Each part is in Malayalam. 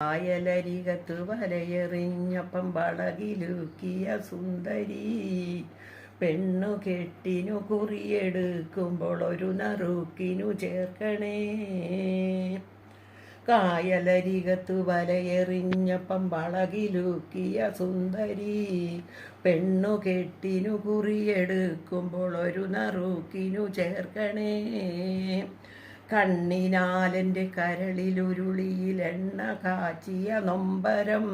ആയലരികത്ത് വലയെറിഞ്ഞപ്പം വളകിലുക്കിയ സുന്ദരി പെണ്ണു കെട്ടിനു കുറിയെടുക്കുമ്പോൾ ഒരു നറുക്കിനു ചേർക്കണേ. കായലരികത്തു വലയെറിഞ്ഞപ്പം വളകിലുക്കിയ സുന്ദരി പെണ്ണു കെട്ടിനു കുറിയെടുക്കുമ്പോൾ ഒരു നറുക്കിനു ചേർക്കണേ. കണ്ണിനാലെൻ്റെ കരളിലുരുളിയിൽ എണ്ണ കാച്ചിയ നൊമ്പരം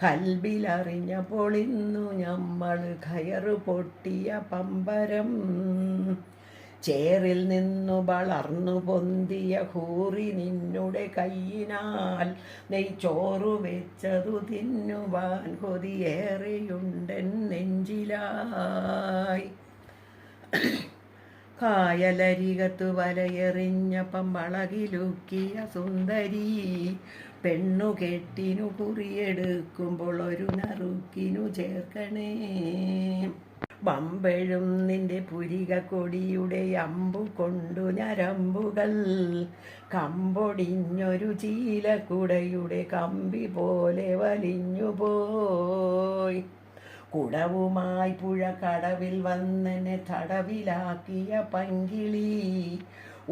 കൽബിലറിഞ്ഞപ്പോൾ ഇന്നു ഞമ്മൾ കയറു പൊട്ടിയ പമ്പരം. ചേറിൽ നിന്നു വളർന്നു പൊന്തിയ ഹൂറി നിന്നുടെ കയ്യിനാൽ നെയ്ച്ചോറു വെച്ചതു തിന്നുവാൻ കൊതിയേറെയുണ്ടെൻ നെഞ്ചിലായി. കായലരികത്തു വലയെറിഞ്ഞപ്പം വളകിലുക്കിയ സുന്ദരി പെണ്ണു കെട്ടിനു കുറിയെടുക്കുമ്പോൾ ഒരു നറുക്കിനു ചേർക്കണേ. വമ്പഴും നിന്റെ പുരിക കൊടിയുടെ അമ്പു കൊണ്ടു ഞരമ്പുകൾ കമ്പൊടിഞ്ഞൊരു ചീലക്കുടയുടെ കമ്പി പോലെ വലിഞ്ഞുപോയി. കുടവുമായി പുഴ കടവിൽ വന്നെന്നെ തടവിലാക്കിയ പങ്കിളി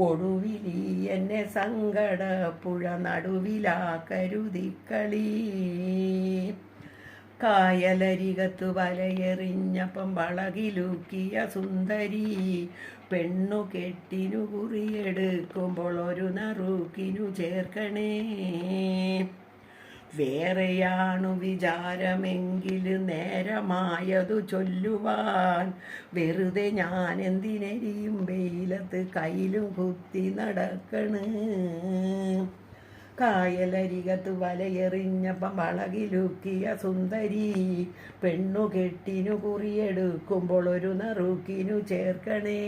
ഒടുവിലി എന്നെ സങ്കട പുഴ നടുവിലാക്കരുതിക്കളി. കായലരികത്തു വലയെറിഞ്ഞപ്പം വളകിലുക്കിയ സുന്ദരി പെണ്ണു കെട്ടിനു കുറിയെടുക്കുമ്പോൾ ഒരു നറുക്കിനു ചേർക്കണേ. വേറെയാണു വിചാരമെങ്കിൽ നേരമായതു ചൊല്ലുവാൻ വെറുതെ ഞാൻ എന്തിനെരിയും വെയിലത്ത് കയ്യിലും കുത്തി നടക്കണ്. കായലരികത്ത് വലയെറിഞ്ഞപ്പം വളകിലുക്കിയ സുന്ദരി പെണ്ണു കെട്ടിനു കുറിയെടുക്കുമ്പോൾ ഒരു നറുക്കിനു ചേർക്കണേ.